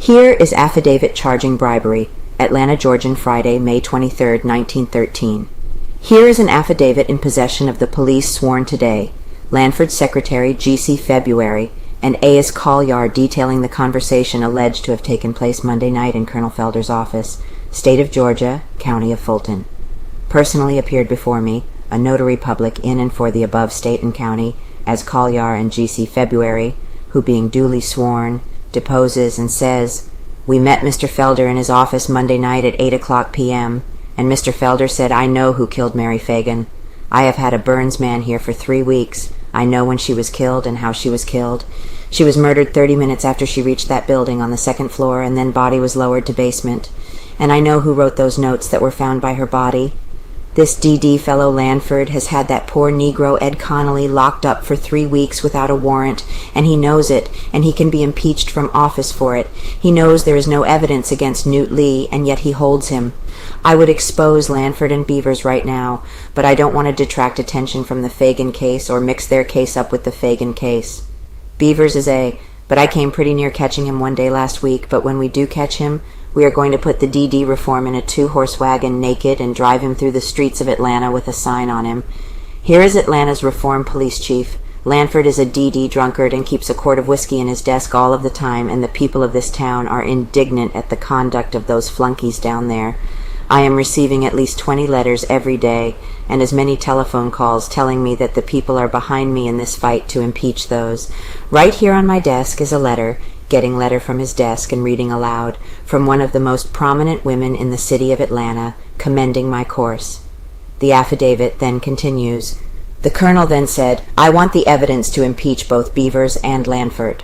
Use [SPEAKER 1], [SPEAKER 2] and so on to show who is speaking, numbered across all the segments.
[SPEAKER 1] Here is affidavit charging bribery. Atlanta, Georgian, Friday, May 23, 1913. Here is an affidavit in possession of the police sworn today. Lanford Secretary, G.C. Febuary and A is Colyar, detailing the conversation alleged to have taken place Monday night in Colonel Felder's office, State of Georgia, County of Fulton. Personally appeared before me, a notary public in and for the above state and county, as Colyar and G.C. Febuary, who being duly sworn, deposes and says, "We met Mr. Felder in his office Monday night at 8:00 p.m., and Mr. Felder said, 'I know who killed Mary Phagan. I have had a Burns man here for 3 weeks. I know when she was killed and how she was killed. She was murdered 30 minutes after she reached that building on the 2nd floor, and then body was lowered to basement. And I know who wrote those notes that were found by her body. This D.D. fellow Lanford has had that poor Negro Ed Connolly locked up for 3 weeks without a warrant, and he knows it, and he can be impeached from office for it. He knows there is no evidence against Newt Lee, and yet he holds him. I would expose Lanford and Beavers right now, but I don't want to detract attention from the Phagan case or mix their case up with the Phagan case. Beavers is A, but I came pretty near catching him one day last week, but when we do catch him, we are going to put the D.D. reform in a 2-horse wagon naked and drive him through the streets of Atlanta with a sign on him. Here is Atlanta's reform police chief. Lanford is a D.D. drunkard and keeps a quart of whiskey in his desk all of the time, and the people of this town are indignant at the conduct of those flunkies down there. I am receiving at least 20 letters every day, and as many telephone calls telling me that the people are behind me in this fight to impeach those. Right here on my desk is a letter, getting letter from his desk and reading aloud, from one of the most prominent women in the city of Atlanta, commending my course. The affidavit then continues. The colonel then said, "I want the evidence to impeach both Beavers and Lanford."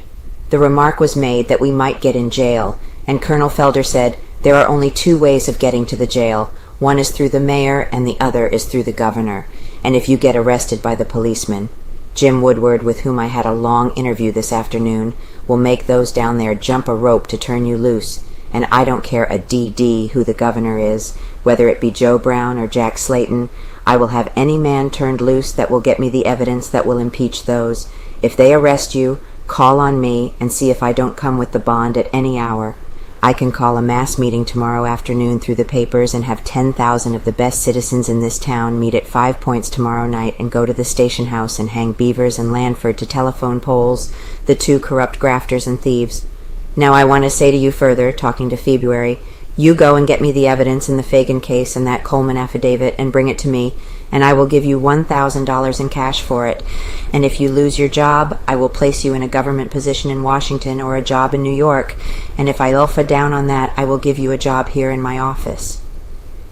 [SPEAKER 1] The remark was made that we might get in jail, and Colonel Felder said, "There are only 2 ways of getting to the jail. One is through the mayor, and the other is through the governor, and if you get arrested by the policeman. Jim Woodward, with whom I had a long interview this afternoon, will make those down there jump a rope to turn you loose, and I don't care a D.D. who the governor is, whether it be Joe Brown or Jack Slayton. I will have any man turned loose that will get me the evidence that will impeach those. If they arrest you, call on me and see if I don't come with the bond at any hour. I can call a mass meeting tomorrow afternoon through the papers and have 10,000 of the best citizens in this town meet at 5 Points tomorrow night and go to the station house and hang Beavers and Lanford to telephone poles, the 2 corrupt grafters and thieves. Now I want to say to you further, talking to Febuary, you go and get me the evidence in the Phagan case and that Coleman affidavit and bring it to me, and I will give you $1,000 in cash for it. And if you lose your job, I will place you in a government position in Washington or a job in New York, and if I alpha down on that, I will give you a job here in my office."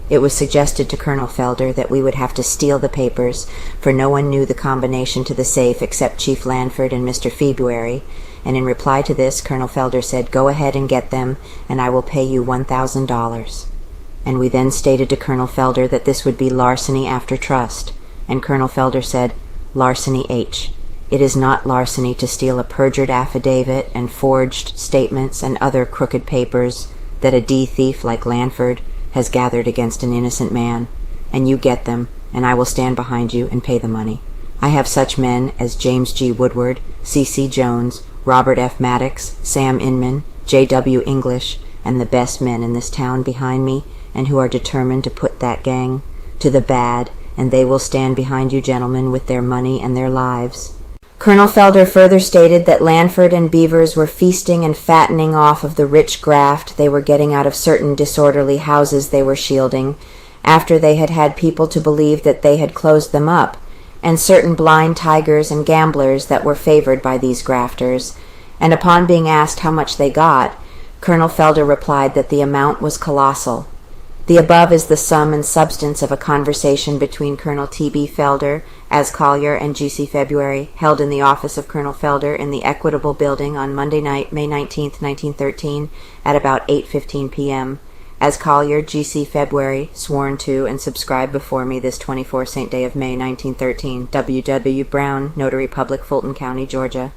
[SPEAKER 1] It was suggested to Colonel Felder that we would have to steal the papers, for no one knew the combination to the safe except Chief Lanford and Mr. Febuary, and in reply to this, Colonel Felder said, "Go ahead and get them, and I will pay you $1,000. And we then stated to Colonel Felder that this would be larceny after trust, and Colonel Felder said, "Larceny H. It is not larceny to steal a perjured affidavit and forged statements and other crooked papers that a D thief like Lanford has gathered against an innocent man, and you get them, and I will stand behind you and pay the money. I have such men as James G. Woodward, C.C. Jones, Robert F. Maddox, Sam Inman, J.W. English, and the best men in this town behind me, and who are determined to put that gang to the bad, and they will stand behind you gentlemen with their money and their lives." Colonel Felder further stated that Lanford and Beavers were feasting and fattening off of the rich graft they were getting out of certain disorderly houses they were shielding, after they had had people to believe that they had closed them up, and certain blind tigers and gamblers that were favored by these grafters, and upon being asked how much they got, Colonel Felder replied that the amount was colossal. The above is the sum and substance of a conversation between Colonel T.B. Felder, as Colyar and G.C. Febuary, held in the office of Colonel Felder in the Equitable Building on Monday night, May 19, 1913, at about 8:15 p.m., as Colyar, G.C. Febuary, sworn to and subscribed before me this 24th St. Day of May 1913, W.W. Brown, Notary Public, Fulton County, Georgia.